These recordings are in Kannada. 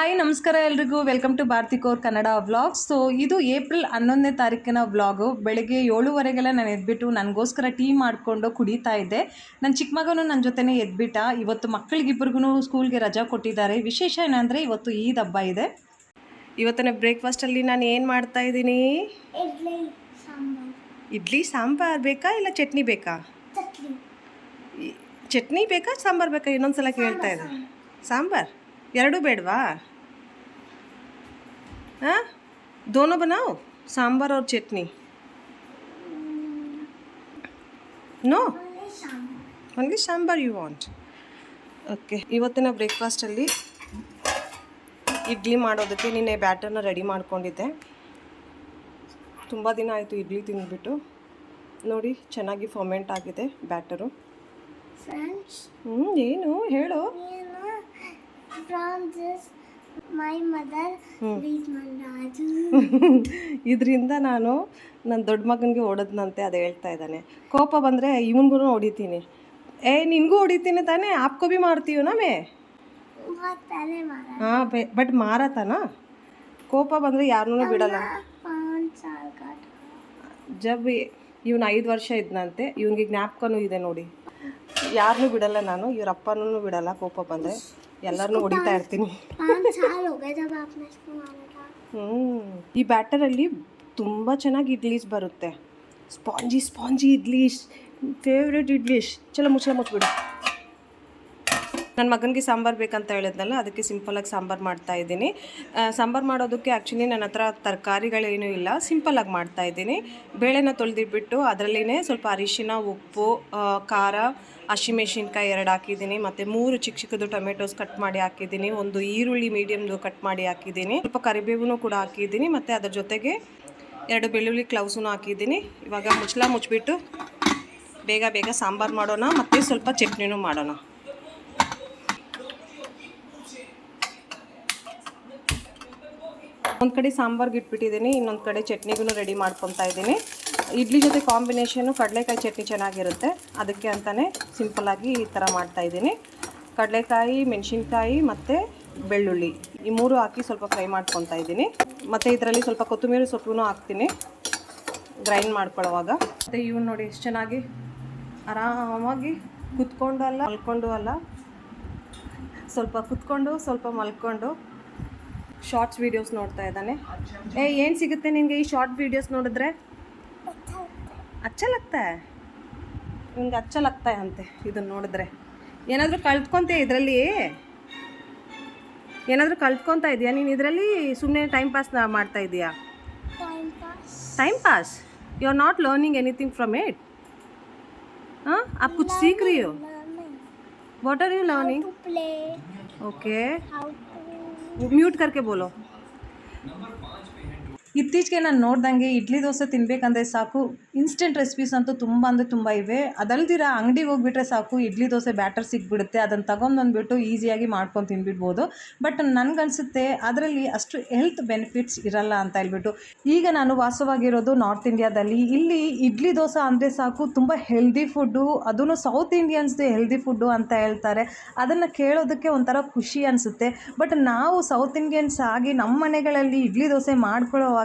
ಹಾಯ್ ನಮಸ್ಕಾರ ಎಲ್ರಿಗೂ welcome to Bharati core Kannada vlogs. So ಇದು ಏಪ್ರಿಲ್ 11ನೇ ತಾರೀಕಿನ ವ್ಲಾಗು. ಬೆಳಗ್ಗೆ 7:30ಗೆಲ್ಲ ನಾನು ಎದ್ಬಿಟ್ಟು ನನಗೋಸ್ಕರ ಟೀ ಮಾಡಿಕೊಂಡು ಕುಡಿತಾ ಇದ್ದೆ. ನನ್ನ ಚಿಕ್ಕ ಮಗನೂ ನನ್ನ ಜೊತೆನೇ ಎದ್ಬಿಟ್ಟ. ಇವತ್ತು ಮಕ್ಕಳಿಗಿಬ್ಬರಿಗೂ ಸ್ಕೂಲ್ಗೆ ರಜಾ ಕೊಟ್ಟಿದ್ದಾರೆ. ವಿಶೇಷ ಏನಂದರೆ ಇವತ್ತು ಈದ್ ಹಬ್ಬ ಇದೆ. ಇವತ್ತಿನ ಬ್ರೇಕ್ಫಾಸ್ಟಲ್ಲಿ ನಾನು ಏನು ಮಾಡ್ತಾ ಇದ್ದೀನಿ? ಇಡ್ಲಿ ಸಾಂಬಾರ್ ಬೇಕಾ ಇಲ್ಲ ಚಟ್ನಿ ಬೇಕಾ? ಚಟ್ನಿ ಬೇಕಾ ಸಾಂಬಾರ್ ಬೇಕಾ? ಇನ್ನೊಂದ್ಸಲ ಕೇಳ್ತಾ ಇದೆ. ಸಾಂಬಾರ್ ಎರಡೂ ಬೇಡವಾ? हाँ दोनों बनाओ, सांभर और chutney. No only sambar you want. Okay, ಇವತ್ತಿನ ಬ್ರೇಕ್ಫಾಸ್ಟಲ್ಲಿ ಇಡ್ಲಿ ಮಾಡೋದಕ್ಕೆ ನಿನ್ನೆ ಬ್ಯಾಟರ್ನ ರೆಡಿ ಮಾಡ್ಕೊಂಡಿದ್ದೆ. ತುಂಬ ದಿನ ಆಯಿತು ಇಡ್ಲಿ ತಿಂದ್ಬಿಟ್ಟು. ನೋಡಿ ಚೆನ್ನಾಗಿ ಫರ್ಮೆಂಟ್ ಆಗಿದೆ ಬ್ಯಾಟರು. ಏನು ಹೇಳು? ಮೈ ಮದರ್ ಇದರಿಂದ ನಾನು ನನ್ನ ದೊಡ್ಡ ಮಗನಿಗೆ ಹೊಡೆದ್ನಂತೆ, ಅದು ಹೇಳ್ತಾ ಇದ್ದಾನೆ. ಕೋಪ ಬಂದರೆ ಇವನಿಗೂ ಹೊಡಿತೀನಿ. ನಿನಗೂ ಹೊಡಿತೀನಿ ತಾನೇ, ಆಪ್ಕೋ ಭಿ ಮಾರ್ತೀವಿ ನಮೇ. ಹಾಂ ಬಟ್ ಮಾರತಾನ. ಕೋಪ ಬಂದರೆ ಯಾರನ್ನೂ ಬಿಡಲ್ಲ. ಜಬ್ ಇವನು 5 ವರ್ಷ ಇದ್ನಂತೆ, ಇವನಿಗೆ ಜ್ಞಾಪಕನೂ ಇದೆ ನೋಡಿ. ಯಾರನ್ನೂ ಬಿಡಲ್ಲ ನಾನು, ಇವ್ರ ಅಪ್ಪನೂ ಬಿಡಲ್ಲ. ಕೋಪ ಬಂದರೆ ಎಲ್ಲರನ್ನೂ ಹೊಡಿತಾ ಇರ್ತೀನಿ. ಈ ಬ್ಯಾಟರಲ್ಲಿ ತುಂಬ ಚೆನ್ನಾಗಿ ಇಡ್ಲೀಸ್ ಬರುತ್ತೆ. Spongy idlis, favourite idlis. ಚಲೋ ಮುಚ್ಚಿಬಿಡು. ನನ್ನ ಮಗನಿಗೆ ಸಾಂಬಾರು ಬೇಕಂತ ಹೇಳಿದ್ನಲ್ಲ, ಅದಕ್ಕೆ ಸಿಂಪಲಾಗಿ ಸಾಂಬಾರು ಮಾಡ್ತಾಯಿದ್ದೀನಿ. ಸಾಂಬಾರು ಮಾಡೋದಕ್ಕೆ ಆ್ಯಕ್ಚುಲಿ ನನ್ನ ಹತ್ರ ತರಕಾರಿಗಳೇನೂ ಇಲ್ಲ, ಸಿಂಪಲಾಗಿ ಮಾಡ್ತಾಯಿದ್ದೀನಿ. ಬೇಳೆನ ತೊಳೆದಿಟ್ಬಿಟ್ಟು ಅದರಲ್ಲೇ ಸ್ವಲ್ಪ ಅರಿಶಿನ, ಉಪ್ಪು, ಖಾರ, ಹಸಿಮೆಣ್ಸಿನ್ಕಾಯಿ 2 ಹಾಕಿದ್ದೀನಿ. ಮತ್ತು 3 ಚಿಕ್ಕದು ಟೊಮೆಟೊಸ್ ಕಟ್ ಮಾಡಿ ಹಾಕಿದ್ದೀನಿ. 1 ಈರುಳ್ಳಿ ಮೀಡಿಯಮ್ದು ಕಟ್ ಮಾಡಿ ಹಾಕಿದ್ದೀನಿ. ಸ್ವಲ್ಪ ಕರಿಬೇವು ಕೂಡ ಹಾಕಿದ್ದೀನಿ. ಮತ್ತು ಅದರ ಜೊತೆಗೆ 2 ಬೆಳ್ಳುಳ್ಳಿ ಕ್ಲೌಸೂ ಹಾಕಿದ್ದೀನಿ. ಇವಾಗ ಮುಚ್ಚಿಬಿಟ್ಟು ಬೇಗ ಸಾಂಬಾರು ಮಾಡೋಣ, ಮತ್ತು ಸ್ವಲ್ಪ ಚಟ್ನಿನೂ ಮಾಡೋಣ. ಒಂದು ಕಡೆ ಸಾಂಬಾರ್ಗೆ ಇಟ್ಬಿಟ್ಟಿದ್ದೀನಿ, ಇನ್ನೊಂದು ಕಡೆ ಚಟ್ನಿಗೂ ರೆಡಿ ಮಾಡ್ಕೊತಾ ಇದ್ದೀನಿ. ಇಡ್ಲಿ ಜೊತೆ ಕಾಂಬಿನೇಷನ್ನು ಕಡಲೆಕಾಯಿ ಚಟ್ನಿ ಚೆನ್ನಾಗಿರುತ್ತೆ, ಅದಕ್ಕೆ ಅಂತಲೇ ಸಿಂಪಲ್ಲಾಗಿ ಈ ಥರ ಮಾಡ್ತಾಯಿದ್ದೀನಿ. ಕಡಲೆಕಾಯಿ, ಮೆಣಸಿನ್ಕಾಯಿ ಮತ್ತು ಬೆಳ್ಳುಳ್ಳಿ ಈ 3 ಹಾಕಿ ಸ್ವಲ್ಪ ಫ್ರೈ ಮಾಡ್ಕೊತಾ ಇದ್ದೀನಿ. ಮತ್ತು ಇದರಲ್ಲಿ ಸ್ವಲ್ಪ ಕೊತ್ತಂಬರಿ ಸೊಪ್ಪು ಹಾಕ್ತೀನಿ ಗ್ರೈಂಡ್ ಮಾಡ್ಕೊಳ್ಳೋವಾಗ. ಮತ್ತು ಇವು ನೋಡಿ ಎಷ್ಟು ಚೆನ್ನಾಗಿ ಆರಾಮಾಗಿ ಕುತ್ಕೊಂಡು ಅಲ್ಲ ಮಲ್ಕೊಂಡು ಅಲ್ಲ, ಸ್ವಲ್ಪ ಕುತ್ಕೊಂಡು ಸ್ವಲ್ಪ ಮಲ್ಕೊಂಡು ಶಾರ್ಟ್ಸ್ ವೀಡಿಯೋಸ್ ನೋಡ್ತಾ ಇದ್ದಾನೆ. ಏನು ಸಿಗುತ್ತೆ ನಿನಗೆ ಈ ಶಾರ್ಟ್ ವೀಡಿಯೋಸ್ ನೋಡಿದ್ರೆ? ಅಚ್ಚ ಲಗ್ತಾ ನಿಂಗೆ ಅಚ್ಚ ಲಗ್ತಾ ಅಂತೆ ಇದನ್ನು ನೋಡಿದ್ರೆ. ಏನಾದರೂ ಕಲ್ತ್ಕೊತೀಯ ಇದರಲ್ಲಿ? ಏನಾದರೂ ಕಲ್ತ್ಕೊತಾ ಇದೆಯಾ ನೀನು ಇದರಲ್ಲಿ? ಸುಮ್ಮನೆ ಟೈಮ್ ಪಾಸ್ ಮಾಡ್ತಾ ಇದೆಯಾ? Time pass? You are not learning anything from it? हाँ, आप कुछ सीख रही हो? What are you learning? Okay, mute करके बोलो. ಇತ್ತೀಚೆಗೆ ನಾನು ನೋಡ್ದಂಗೆ ಇಡ್ಲಿ ದೋಸೆ ತಿನ್ನಬೇಕಂದ್ರೆ ಸಾಕು, ಇನ್ಸ್ಟೆಂಟ್ ರೆಸಿಪೀಸ್ ಅಂತೂ ತುಂಬ ಇವೆ. ಅದಲ್ದಿರ ಅಂಗಡಿಗೆ ಹೋಗ್ಬಿಟ್ರೆ ಸಾಕು, ಇಡ್ಲಿ ದೋಸೆ ಬ್ಯಾಟರ್ ಸಿಕ್ಬಿಡುತ್ತೆ. ಅದನ್ನು ತಗೊಂಡ್ಬಂದ್ಬಿಟ್ಟು ಈಸಿಯಾಗಿ ಮಾಡ್ಕೊಂಡು ತಿನ್ಬಿಡ್ಬೋದು. ಬಟ್ ನನಗನ್ಸುತ್ತೆ ಅದರಲ್ಲಿ ಅಷ್ಟು ಹೆಲ್ತ್ ಬೆನಿಫಿಟ್ಸ್ ಇರಲ್ಲ ಅಂತ ಹೇಳ್ಬಿಟ್ಟು. ಈಗ ನಾನು ವಾಸವಾಗಿರೋದು ನಾರ್ತ್ ಇಂಡಿಯಾದಲ್ಲಿ. ಇಲ್ಲಿ ಇಡ್ಲಿ ದೋಸೆ ಅಂದರೆ ಸಾಕು, ತುಂಬ ಹೆಲ್ದಿ ಫುಡ್ಡು, ಅದೂ ಸೌತ್ ಇಂಡಿಯನ್ಸ್ದು ಹೆಲ್ದಿ ಫುಡ್ಡು ಅಂತ ಹೇಳ್ತಾರೆ. ಅದನ್ನು ಕೇಳೋದಕ್ಕೆ ಒಂಥರ ಖುಷಿ ಅನಿಸುತ್ತೆ. ಬಟ್ ನಾವು ಸೌತ್ ಇಂಡಿಯನ್ಸ್ ಆಗಿ ನಮ್ಮ ಮನೆಗಳಲ್ಲಿ ಇಡ್ಲಿ ದೋಸೆ ಮಾಡ್ಕೊಳ್ಳೋವಾಗ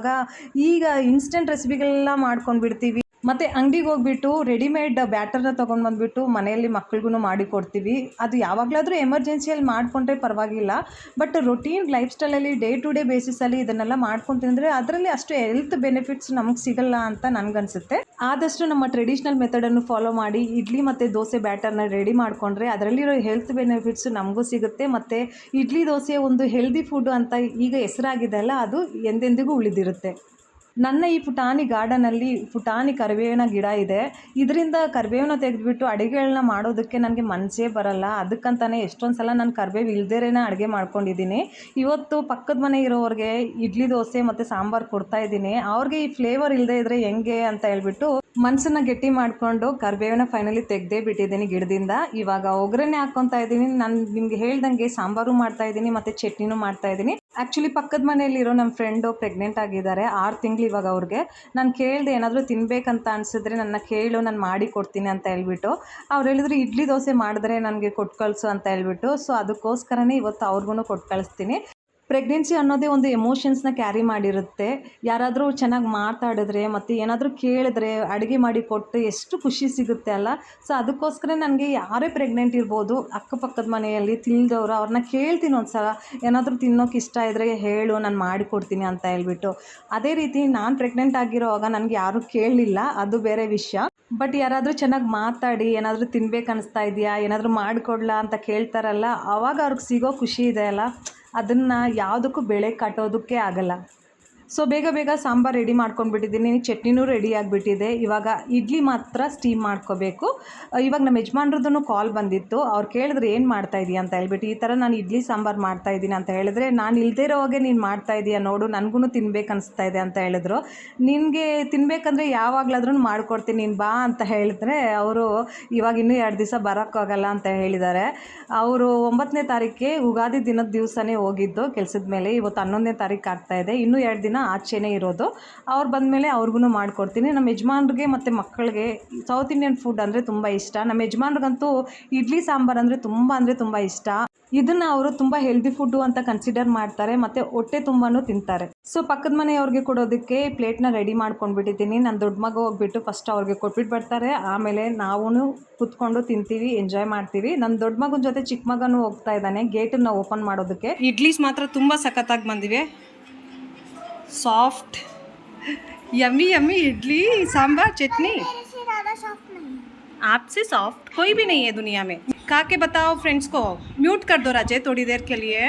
ಈಗ ಇನ್ಸ್ಟೆಂಟ್ ರೆಸಿಪಿಗಳೆಲ್ಲ ಮಾಡ್ಕೊಂಡು ಬಿಡ್ತೀವಿ. ಮತ್ತು ಅಂಗಡಿಗೆ ಹೋಗ್ಬಿಟ್ಟು ರೆಡಿಮೇಡ್ ಬ್ಯಾಟರ್ನ ತೊಗೊಂಡು ಬಂದುಬಿಟ್ಟು ಮನೆಯಲ್ಲಿ ಮಕ್ಳಿಗೂ ಮಾಡಿ ಕೊಡ್ತೀವಿ. ಅದು ಯಾವಾಗಲಾದರೂ ಎಮರ್ಜೆನ್ಸಿಯಲ್ಲಿ ಮಾಡಿಕೊಂಡ್ರೆ ಪರವಾಗಿಲ್ಲ. ಬಟ್ ರೊಟೀನ್ ಲೈಫ್ ಸ್ಟೈಲಲ್ಲಿ ಡೇ ಟು ಡೇ ಬೇಸಿಸಲ್ಲಿ ಇದನ್ನೆಲ್ಲ ಮಾಡ್ಕೊಂಡು ತಿಂದರೆ ಅದರಲ್ಲಿ ಅಷ್ಟು ಹೆಲ್ತ್ ಬೆನಿಫಿಟ್ಸ್ ನಮಗೆ ಸಿಗಲ್ಲ ಅಂತ ನನಗನ್ಸುತ್ತೆ. ಆದಷ್ಟು ನಮ್ಮ ಟ್ರೆಡಿಷ್ನಲ್ ಮೆಥಡನ್ನು ಫಾಲೋ ಮಾಡಿ ಇಡ್ಲಿ ಮತ್ತು ದೋಸೆ ಬ್ಯಾಟರ್ನ ರೆಡಿ ಮಾಡಿಕೊಂಡ್ರೆ ಅದರಲ್ಲಿರೋ ಹೆಲ್ತ್ ಬೆನಿಫಿಟ್ಸ್ ನಮಗೂ ಸಿಗುತ್ತೆ. ಮತ್ತು ಇಡ್ಲಿ ದೋಸೆ ಒಂದು ಹೆಲ್ದಿ ಫುಡ್ ಅಂತ ಈಗ ಹೆಸರಾಗಿದೆ ಅಲ್ಲ, ಅದು ಎಂದೆಂದಿಗೂ ಉಳಿದಿರುತ್ತೆ. ನನ್ನ ಈ ಪುಟಾಣಿ ಗಾರ್ಡನಲ್ಲಿ ಪುಟಾಣಿ ಕರಿಬೇವಿನ ಗಿಡ ಇದೆ. ಇದರಿಂದ ಕರಿಬೇವನ್ನ ತೆಗೆದುಬಿಟ್ಟು ಅಡುಗೆಗಳನ್ನ ಮಾಡೋದಕ್ಕೆ ನನಗೆ ಮನಸ್ಸೇ ಬರಲ್ಲ. ಅದಕ್ಕಂತಲೇ ಎಷ್ಟೊಂದು ಸಲ ನಾನು ಕರಿಬೇವು ಇಲ್ದೇನೆ ಅಡುಗೆ ಮಾಡ್ಕೊಂಡಿದ್ದೀನಿ. ಇವತ್ತು ಪಕ್ಕದ ಮನೆ ಇರೋರಿಗೆ ಇಡ್ಲಿ ದೋಸೆ ಮತ್ತು ಸಾಂಬಾರು ಕೊಡ್ತಾಯಿದ್ದೀನಿ. ಅವ್ರಿಗೆ ಈ ಫ್ಲೇವರ್ ಇಲ್ಲದೆ ಇದ್ದರೆ ಹೆಂಗೆ ಅಂತ ಹೇಳ್ಬಿಟ್ಟು ಮನಸ್ಸನ್ನು ಗಟ್ಟಿ ಮಾಡಿಕೊಂಡು ಕರಿಬೇವನ್ನ ಫೈನಲಿ ತೆಗೆದೇ ಬಿಟ್ಟಿದ್ದೀನಿ ಗಿಡದಿಂದ. ಇವಾಗ ಒಗ್ಗರಣೆ ಹಾಕ್ಕೊತಾ ಇದ್ದೀನಿ. ನಾನು ನಿಮಗೆ ಹೇಳ್ದಂಗೆ ಸಾಂಬಾರು ಮಾಡ್ತಾಯಿದ್ದೀನಿ ಮತ್ತು ಚಟ್ನಿನೂ ಮಾಡ್ತಾಯಿದ್ದೀನಿ. ಆ್ಯಕ್ಚುಲಿ ಪಕ್ಕದ ಮನೆಯಲ್ಲಿರೋ ನಮ್ಮ ಫ್ರೆಂಡು ಪ್ರೆಗ್ನೆಂಟ್ ಆಗಿದ್ದಾರೆ, 6 ತಿಂಗಳು ಇವಾಗ ಅವ್ರಿಗೆ. ನಾನು ಕೇಳಿದೆ ಏನಾದರೂ ತಿನ್ನಬೇಕಂತ ಅನಿಸಿದ್ರೆ ನನ್ನ ಕೇಳು, ನಾನು ಮಾಡಿ ಕೊಡ್ತೀನಿ ಅಂತ ಹೇಳ್ಬಿಟ್ಟು. ಅವ್ರು ಹೇಳಿದ್ರು ಇಡ್ಲಿ ದೋಸೆ ಮಾಡಿದ್ರೆ ನನಗೆ ಕೊಟ್ಟು ಕಳಿಸು ಅಂತ ಹೇಳ್ಬಿಟ್ಟು. ಸೊ ಅದಕ್ಕೋಸ್ಕರನೇ ಇವತ್ತು ಅವ್ರಿಗೂ ಕೊಟ್ಟು ಕಳಿಸ್ತೀನಿ. ಪ್ರೆಗ್ನೆನ್ಸಿ ಅನ್ನೋದೇ ಒಂದು ಎಮೋಷನ್ಸ್ನ ಕ್ಯಾರಿ ಮಾಡಿರುತ್ತೆ. ಯಾರಾದರೂ ಚೆನ್ನಾಗಿ ಮಾತಾಡಿದ್ರೆ ಮತ್ತು ಏನಾದರೂ ಕೇಳಿದ್ರೆ ಅಡುಗೆ ಮಾಡಿ ಕೊಟ್ಟು ಎಷ್ಟು ಖುಷಿ ಸಿಗುತ್ತೆ ಅಲ್ಲ. ಸೊ ಅದಕ್ಕೋಸ್ಕರ ನನಗೆ ಯಾರೇ ಪ್ರೆಗ್ನೆಂಟ್ ಇರ್ಬೋದು, ಅಕ್ಕಪಕ್ಕದ ಮನೆಯಲ್ಲಿ ತಿಳಿದವರು ಅವ್ರನ್ನ ಕೇಳ್ತೀನಿ ಒಂದು ಸಲ, ಏನಾದರೂ ತಿನ್ನೋಕೆ ಇಷ್ಟ ಇದ್ದರೆ ಹೇಳು, ನಾನು ಮಾಡಿಕೊಡ್ತೀನಿ ಅಂತ ಹೇಳ್ಬಿಟ್ಟು. ಅದೇ ರೀತಿ ನಾನು ಪ್ರೆಗ್ನೆಂಟ್ ಆಗಿರೋವಾಗ ನನಗೆ ಯಾರೂ ಕೇಳಲಿಲ್ಲ, ಅದು ಬೇರೆ ವಿಷಯ. ಬಟ್ ಯಾರಾದರೂ ಚೆನ್ನಾಗಿ ಮಾತಾಡಿ ಏನಾದರೂ ತಿನ್ಬೇಕು ಅನಿಸ್ತಾ ಇದೆಯಾ, ಏನಾದರೂ ಮಾಡಿಕೊಡ್ಲಾ ಅಂತ ಕೇಳ್ತಾರಲ್ಲ, ಆವಾಗ ಅವ್ರಿಗೆ ಸಿಗೋ ಖುಷಿ ಇದೆ ಅಲ್ಲ, ಅದನ್ನು ಯಾವುದಕ್ಕೂ ಬೆಲೆ ಕಟ್ಟೋದಕ್ಕೆ ಆಗಲ್ಲ. ಸೊ ಬೇಗ ಬೇಗ ಸಾಂಬಾರು ರೆಡಿ ಮಾಡ್ಕೊಂಡ್ಬಿಟ್ಟಿದ್ದೀನಿ, ಚಟ್ನಿನೂ ರೆಡಿ ಆಗಿಬಿಟ್ಟಿದೆ. ಇವಾಗ ಇಡ್ಲಿ ಮಾತ್ರ ಸ್ಟೀಮ್ ಮಾಡ್ಕೋಬೇಕು. ಇವಾಗ ನಮ್ಮ ಯಜಮಾನ್ರದ್ದು ಕಾಲ್ ಬಂದಿತ್ತು. ಅವ್ರು ಕೇಳಿದ್ರು ಏನು ಮಾಡ್ತಾಯಿದ್ದೀಯ ಅಂತ ಹೇಳ್ಬಿಟ್ಟು, ಈ ಥರ ನಾನು ಇಡ್ಲಿ ಸಾಂಬಾರು ಮಾಡ್ತಾಯಿದ್ದೀನಿ ಅಂತ ಹೇಳಿದ್ರೆ, ನಾನು ಇಲ್ಲದೇ ಇರೋವಾಗೆ ನೀನು ಮಾಡ್ತಾಯಿದ್ದೀಯ ನೋಡು, ನನಗೂ ತಿನ್ಬೇಕು ಅನಿಸ್ತಾ ಇದೆ ಅಂತ ಹೇಳಿದ್ರು. ನಿನಗೆ ತಿನ್ನಬೇಕಂದ್ರೆ ಯಾವಾಗಲಾದ್ರೂ ಮಾಡಿಕೊಡ್ತೀನಿ, ನೀನು ಬಾ ಅಂತ ಹೇಳಿದ್ರೆ, ಅವರು ಇವಾಗ ಇನ್ನೂ 2 ದಿವಸ ಬರೋಕ್ಕಾಗಲ್ಲ ಅಂತ ಹೇಳಿದ್ದಾರೆ. ಅವರು 9ನೇ ತಾರೀಕಿಗೆ ಯುಗಾದಿ ದಿನದ ದಿವಸನೇ ಹೋಗಿದ್ದು ಕೆಲಸದ ಮೇಲೆ. ಇವತ್ತು 11ನೇ ತಾರೀಕು ಆಗ್ತಾಯಿದೆ, ಇನ್ನೂ 2 ದಿನ ಆಚೆನೇ ಇರೋದು. ಅವ್ರು ಬಂದಮೇಲೆ ಅವ್ರಿಗೂ ಮಾಡಿಕೊಡ್ತೀನಿ. ನಮ್ಮ ಯಜಮಾನ್ರಿಗೆ ಮತ್ತು ಮಕ್ಕಳಿಗೆ ಸೌತ್ ಇಂಡಿಯನ್ ಫುಡ್ ಅಂದರೆ ತುಂಬ ಇಷ್ಟ. ನಮ್ಮ ಯಜಮಾನ್ರಿಗಂತೂ ಇಡ್ಲಿ ಸಾಂಬಾರು ಅಂದರೆ ತುಂಬ ಇಷ್ಟ. ಇದನ್ನು ಅವರು ತುಂಬ ಹೆಲ್ದಿ ಫುಡ್ಡು ಅಂತ ಕನ್ಸಿಡರ್ ಮಾಡ್ತಾರೆ ಮತ್ತು ಹೊಟ್ಟೆ ತುಂಬಾನು ತಿಂತಾರೆ. ಸೊ ಪಕ್ಕದ ಮನೆಯವ್ರಿಗೆ ಕೊಡೋದಕ್ಕೆ ಪ್ಲೇಟ್ನ ರೆಡಿ ಮಾಡ್ಕೊಂಡ್ಬಿಟ್ಟಿದ್ದೀನಿ. ನನ್ನ ದೊಡ್ಡ ಮಗ ಹೋಗ್ಬಿಟ್ಟು ಫಸ್ಟ್ ಅವ್ರಿಗೆ ಕೊಟ್ಬಿಟ್ಟು ಬರ್ತಾರೆ, ಆಮೇಲೆ ನಾವು ಕೂತ್ಕೊಂಡು ತಿಂತೀವಿ, ಎಂಜಾಯ್ ಮಾಡ್ತೀವಿ. ನನ್ನ ದೊಡ್ಡ ಮಗನ ಜೊತೆ ಚಿಕ್ಕ ಮಗನೂ ಹೋಗ್ತಾ ಇದ್ದಾನೆ ಗೇಟನ್ನು ಓಪನ್ ಮಾಡೋದಕ್ಕೆ. ಇಡ್ಲೀಸ್ ಮಾತ್ರ ತುಂಬ ಸಖತ್ತಾಗಿ ಬಂದಿವೆ, soft yummy yummy idli sambar chutney. मेरे से ज़्यादा सॉफ्ट नहीं है। आपसे सॉफ्ट कोई भी नहीं है दुनिया में। खा के बताओ फ्रेंड्स को। म्यूट कर दो राजे थोड़ी देर के लिए।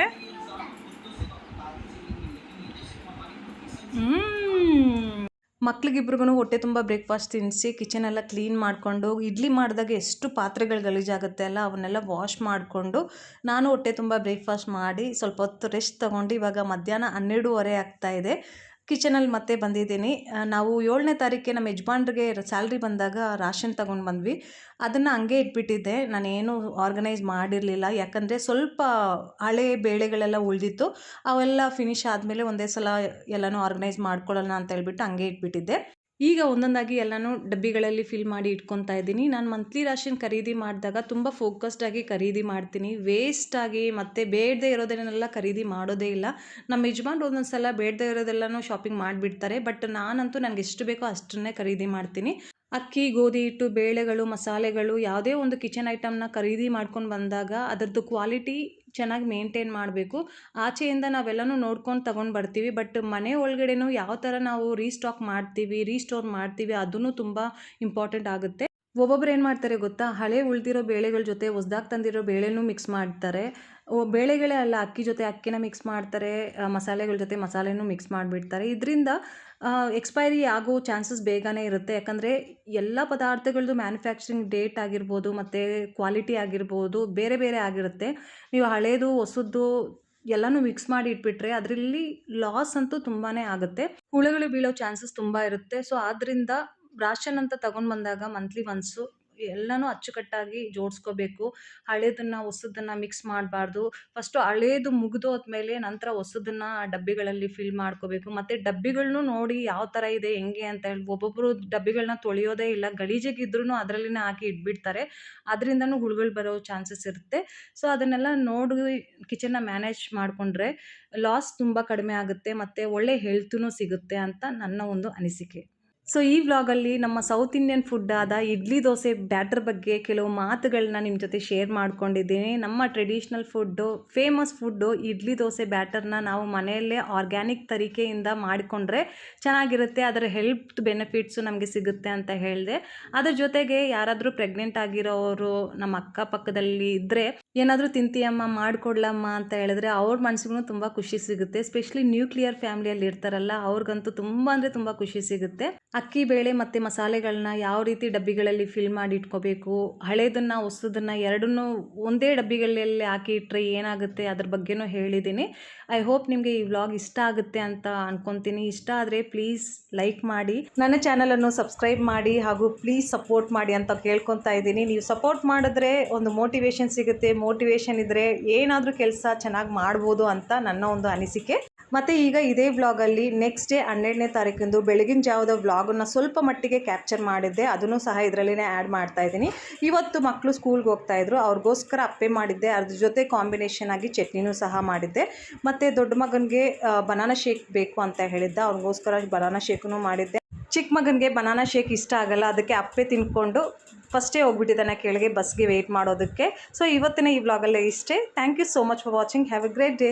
ಮಕ್ಳಿಗಿಬ್ರಿಗೂ ಹೊಟ್ಟೆ ತುಂಬ ಬ್ರೇಕ್ಫಾಸ್ಟ್ ತಿನ್ನಿಸಿ ಕಿಚನೆಲ್ಲ ಕ್ಲೀನ್ ಮಾಡಿಕೊಂಡು, ಇಡ್ಲಿ ಮಾಡಿದಾಗ ಎಷ್ಟು ಪಾತ್ರೆಗಳು ಗಲೀಜಾಗುತ್ತೆ ಅಲ್ಲ, ಅವನ್ನೆಲ್ಲ ವಾಶ್ ಮಾಡಿಕೊಂಡು ನಾನು ಹೊಟ್ಟೆ ತುಂಬ ಬ್ರೇಕ್ಫಾಸ್ಟ್ ಮಾಡಿ ಸ್ವಲ್ಪ ಹೊತ್ತು ರೆಸ್ಟ್ ತೊಗೊಂಡು ಇವಾಗ ಮಧ್ಯಾಹ್ನ 12:30 ಆಗ್ತಾಯಿದೆ. ಕಿಚನಲ್ಲಿ ಮತ್ತೆ ಬಂದಿದ್ದೀನಿ. ನಾವು 7ನೇ ತಾರೀಕಿಗೆ ನಮ್ಮ ಯಜಮಾನ್ರಿಗೆ ಸ್ಯಾಲ್ರಿ ಬಂದಾಗ ರಾಷನ್ ತೊಗೊಂಡು ಬಂದ್ವಿ. ಅದನ್ನು ಹಂಗೆ ಇಟ್ಬಿಟ್ಟಿದ್ದೆ, ನಾನೇನು ಆರ್ಗನೈಸ್ ಮಾಡಿರಲಿಲ್ಲ. ಯಾಕಂದರೆ ಸ್ವಲ್ಪ ಹಳೆ ಬೇಳೆಗಳೆಲ್ಲ ಉಳಿದಿತ್ತು, ಅವೆಲ್ಲ ಫಿನಿಶ್ ಆದಮೇಲೆ ಒಂದೇ ಸಲ ಎಲ್ಲನೂ ಆರ್ಗನೈಸ್ ಮಾಡ್ಕೊಳ್ಳೋಣ ಅಂತ ಹೇಳ್ಬಿಟ್ಟು ಹಂಗೆ ಇಟ್ಬಿಟ್ಟಿದ್ದೆ. ಈಗ ಒಂದೊಂದಾಗಿ ಎಲ್ಲನೂ ಡಬ್ಬಿಗಳಲ್ಲಿ ಫಿಲ್ ಮಾಡಿ ಇಟ್ಕೊತಾ ಇದ್ದೀನಿ. ನಾನು ಮಂತ್ಲಿ ರಾಷನ್ ಖರೀದಿ ಮಾಡಿದಾಗ ತುಂಬ ಫೋಕಸ್ಡಾಗಿ ಖರೀದಿ ಮಾಡ್ತೀನಿ, ವೇಸ್ಟಾಗಿ ಮತ್ತು ಬೇಡದೇ ಇರೋದನ್ನೆಲ್ಲ ಖರೀದಿ ಮಾಡೋದೇ ಇಲ್ಲ. ನಮ್ಮ ಯಜಮಾನ್ರು ಒಂದೊಂದು ಸಲ ಬೇಡದೇ ಇರೋದೆಲ್ಲನೂ ಶಾಪಿಂಗ್ ಮಾಡಿಬಿಡ್ತಾರೆ, ಬಟ್ ನಾನಂತೂ ನನಗೆ ಎಷ್ಟು ಬೇಕೋ ಅಷ್ಟನ್ನೇ ಖರೀದಿ ಮಾಡ್ತೀನಿ. ಅಕ್ಕಿ, ಗೋಧಿ ಹಿಟ್ಟು, ಬೇಳೆಗಳು, ಮಸಾಲೆಗಳು, ಯಾವುದೇ ಒಂದು ಕಿಚನ್ ಐಟಮ್ನ ಖರೀದಿ ಮಾಡ್ಕೊಂಡು ಬಂದಾಗ ಅದರದ್ದು ಕ್ವಾಲಿಟಿ ಚೆನ್ನಾಗಿ ಮೇಂಟೈನ್ ಮಾಡಬೇಕು. ಆಚೆಯಿಂದ ನಾವೆಲ್ಲನೂ ನೋಡ್ಕೊಂಡು ತೊಗೊಂಡು ಬರ್ತೀವಿ, ಬಟ್ ಮನೆ ಒಳಗಡೆನೂ ಯಾವ ಥರ ನಾವು ರೀಸ್ಟಾಕ್ ಮಾಡ್ತೀವಿ, ರೀಸ್ಟೋರ್ ಮಾಡ್ತೀವಿ, ಅದೂ ತುಂಬ ಇಂಪಾರ್ಟೆಂಟ್ ಆಗುತ್ತೆ. ಒಬ್ಬೊಬ್ರು ಏನು ಮಾಡ್ತಾರೆ ಗೊತ್ತಾ, ಹಳೆ ಉಳಿದಿರೋ ಬೇಳೆಗಳ ಜೊತೆ ಹೊಸ್ದಾಗಿ ತಂದಿರೋ ಬೇಳೆನೂ ಮಿಕ್ಸ್ ಮಾಡ್ತಾರೆ. ಬೇಳೆಗಳೇ ಅಲ್ಲ, ಅಕ್ಕಿ ಜೊತೆ ಅಕ್ಕಿನ ಮಿಕ್ಸ್ ಮಾಡ್ತಾರೆ, ಮಸಾಲೆಗಳ ಜೊತೆ ಮಸಾಲೆನೂ ಮಿಕ್ಸ್ ಮಾಡಿಬಿಡ್ತಾರೆ. ಇದರಿಂದ ಎಕ್ಸ್ಪೈರಿ ಆಗೋ ಚಾನ್ಸಸ್ ಬೇಗನೆ ಇರುತ್ತೆ. ಯಾಕಂದರೆ ಎಲ್ಲ ಪದಾರ್ಥಗಳದ್ದು ಮ್ಯಾನುಫ್ಯಾಕ್ಚರಿಂಗ್ ಡೇಟ್ ಆಗಿರ್ಬೋದು ಮತ್ತು ಕ್ವಾಲಿಟಿ ಆಗಿರ್ಬೋದು ಬೇರೆ ಬೇರೆ ಆಗಿರುತ್ತೆ. ನೀವು ಹಳೇದು ಹೊಸದ್ದು ಎಲ್ಲನೂ ಮಿಕ್ಸ್ ಮಾಡಿ ಇಟ್ಬಿಟ್ರೆ ಅದರಲ್ಲಿ ಲಾಸ್ ಅಂತೂ ತುಂಬಾ ಆಗುತ್ತೆ, ಹುಳುಗಳು ಬೀಳೋ ಚಾನ್ಸಸ್ ತುಂಬ ಇರುತ್ತೆ. ಸೊ ಆದ್ದರಿಂದ ರಾಷನ್ ಅಂತ ತೊಗೊಂಡು ಬಂದಾಗ ಮಂತ್ಲಿ ಒನ್ಸು ಎಲ್ಲನೂ ಅಚ್ಚುಕಟ್ಟಾಗಿ ಜೋಡಿಸ್ಕೋಬೇಕು. ಹಳೇದನ್ನು ಹೊಸದನ್ನು ಮಿಕ್ಸ್ ಮಾಡಬಾರ್ದು. ಫಸ್ಟು ಹಳೇದು ಮುಗಿದೋದ್ಮೇಲೆ ನಂತರ ಹೊಸದನ್ನು ಡಬ್ಬಿಗಳಲ್ಲಿ ಫಿಲ್ ಮಾಡ್ಕೋಬೇಕು. ಮತ್ತು ಡಬ್ಬಿಗಳನ್ನೂ ನೋಡಿ ಯಾವ ಥರ ಇದೆ ಹೆಂಗೆ ಅಂತ ಹೇಳಿ, ಒಬ್ಬೊಬ್ಬರು ಡಬ್ಬಿಗಳನ್ನ ತೊಳೆಯೋದೇ ಇಲ್ಲ, ಗಲೀಜಿಗಿದ್ರೂ ಅದರಲ್ಲಿನೇ ಹಾಕಿ ಇಟ್ಬಿಡ್ತಾರೆ, ಅದರಿಂದನೂ ಹುಳುಗಳು ಬರೋ ಚಾನ್ಸಸ್ ಇರುತ್ತೆ. ಸೊ ಅದನ್ನೆಲ್ಲ ನೋಡಿ ಕಿಚನ್ನ ಮ್ಯಾನೇಜ್ ಮಾಡಿಕೊಂಡ್ರೆ ಲಾಸ್ ತುಂಬ ಕಡಿಮೆ ಆಗುತ್ತೆ ಮತ್ತು ಒಳ್ಳೆ ಹೆಲ್ತೂ ಸಿಗುತ್ತೆ ಅಂತ ನನ್ನ ಒಂದು ಅನಿಸಿಕೆ. ಸೊ ಈ ವ್ಲಾಗಲ್ಲಿ ನಮ್ಮ ಸೌತ್ ಇಂಡಿಯನ್ ಫುಡ್ ಆದ ಇಡ್ಲಿ ದೋಸೆ ಬ್ಯಾಟರ್ ಬಗ್ಗೆ ಕೆಲವು ಮಾತುಗಳನ್ನ ನಿಮ್ಮ ಜೊತೆ ಶೇರ್ ಮಾಡ್ಕೊಂಡಿದ್ದೀನಿ. ನಮ್ಮ traditional food, famous food idli dosa ಬ್ಯಾಟರ್ನ ನಾವು ಮನೆಯಲ್ಲೇ ಆರ್ಗ್ಯಾನಿಕ್ ತರೀಕೆಯಿಂದ ಮಾಡಿಕೊಂಡ್ರೆ ಚೆನ್ನಾಗಿರುತ್ತೆ, ಅದರ ಹೆಲ್ತ್ ಬೆನಿಫಿಟ್ಸು ನಮಗೆ ಸಿಗುತ್ತೆ ಅಂತ ಹೇಳಿದೆ. ಅದ್ರ ಜೊತೆಗೆ ಯಾರಾದರೂ ಪ್ರೆಗ್ನೆಂಟ್ ಆಗಿರೋರು ನಮ್ಮ ಅಕ್ಕಪಕ್ಕದಲ್ಲಿ ಇದ್ದರೆ ಏನಾದರೂ ತಿಂತೀಯಮ್ಮ ಮಾಡಿಕೊಡ್ಲಮ್ಮ ಅಂತ ಹೇಳಿದ್ರೆ ಅವ್ರ ಮನಸ್ಸಿಗೂ ತುಂಬ ಖುಷಿ ಸಿಗುತ್ತೆ. ಸ್ಪೆಷಲಿ ನ್ಯೂಕ್ಲಿಯರ್ ಫ್ಯಾಮಿಲಿಯಲ್ಲಿ ಇರ್ತಾರಲ್ಲ, ಅವ್ರಿಗಂತೂ ತುಂಬ ಅಂದರೆ ತುಂಬ ಖುಷಿ ಸಿಗುತ್ತೆ. ಅಕ್ಕಿ, ಬೇಳೆ ಮತ್ತು ಮಸಾಲೆಗಳನ್ನ ಯಾವ ರೀತಿ ಡಬ್ಬಿಗಳಲ್ಲಿ ಫಿಲ್ ಮಾಡಿ ಇಟ್ಕೋಬೇಕು, ಹಳೇದನ್ನು ಹೊಸದನ್ನು ಎರಡನ್ನೂ ಒಂದೇ ಡಬ್ಬಿಗಳಲ್ಲಿ ಹಾಕಿ ಇಟ್ಟರೆ ಏನಾಗುತ್ತೆ ಅದ್ರ ಬಗ್ಗೆನೂ ಹೇಳಿದ್ದೀನಿ. ಐ ಹೋಪ್ ನಿಮಗೆ ಈ ವ್ಲಾಗ್ ಇಷ್ಟ ಆಗುತ್ತೆ ಅಂತ ಅನ್ಕೊತೀನಿ. ಇಷ್ಟ ಆದರೆ ಪ್ಲೀಸ್ ಲೈಕ್ ಮಾಡಿ, ನನ್ನ ಚಾನಲನ್ನು ಸಬ್ಸ್ಕ್ರೈಬ್ ಮಾಡಿ ಹಾಗೂ ಪ್ಲೀಸ್ ಸಪೋರ್ಟ್ ಮಾಡಿ ಅಂತ ಕೇಳ್ಕೊತಾ ಇದ್ದೀನಿ. ನೀವು ಸಪೋರ್ಟ್ ಮಾಡಿದ್ರೆ ಒಂದು ಮೋಟಿವೇಶನ್ ಸಿಗುತ್ತೆ, ಮೋಟಿವೇಶನ್ ಇದ್ದರೆ ಏನಾದರೂ ಕೆಲಸ ಚೆನ್ನಾಗಿ ಮಾಡ್ಬೋದು ಅಂತ ನನ್ನ ಒಂದು ಅನಿಸಿಕೆ. ಮತ್ತು ಈಗ ಇದೇ ವ್ಲಾಗಲ್ಲಿ ನೆಕ್ಸ್ಟ್ ಡೇ 12ನೇ ತಾರೀಕಿಂದು ಬೆಳಗಿನ ಜಾವದ ವ್ಲಾಗನ್ನು ಸ್ವಲ್ಪ ಮಟ್ಟಿಗೆ ಕ್ಯಾಪ್ಚರ್ ಮಾಡಿದ್ದೆ, ಅದನ್ನು ಸಹ ಇದರಲ್ಲೇ ಆ್ಯಡ್ ಮಾಡ್ತಾಯಿದ್ದೀನಿ. ಇವತ್ತು ಮಕ್ಕಳು ಸ್ಕೂಲ್ಗೆ ಹೋಗ್ತಾಯಿದ್ರು, ಅವ್ರಿಗೋಸ್ಕರ ಅಪ್ಪೆ ಮಾಡಿದ್ದೆ, ಅದ್ರ ಜೊತೆ ಕಾಂಬಿನೇಷನ್ ಆಗಿ ಚಟ್ನಿನೂ ಸಹ ಮಾಡಿದ್ದೆ. ಮತ್ತು ದೊಡ್ಡ ಮಗನಿಗೆ ಬನಾನಾ ಶೇಕ್ ಬೇಕು ಅಂತ ಹೇಳಿದ್ದ, ಅವ್ರಿಗೋಸ್ಕರ ಬನಾನಾ ಶೇಕೂ ಮಾಡಿದ್ದೆ. ಚಿಕ್ಕ ಮಗನಿಗೆ ಬನಾನಾ ಶೇಕ್ ಇಷ್ಟ ಆಗಲ್ಲ, ಅದಕ್ಕೆ ಅಪ್ಪೆ ತಿನ್ಕೊಂಡು ಫಸ್ಟೇ ಹೋಗ್ಬಿಟ್ಟಿದ್ದಾನೆ ಕೆಳಗೆ ಬಸ್ಗೆ ವೆಯ್ಟ್ ಮಾಡೋದಕ್ಕೆ. ಸೊ ಇವತ್ತಿನ ಈ ವ್ಲಾಗಲ್ಲೇ ಇಷ್ಟೇ. Thank you so much for watching. Have a great day.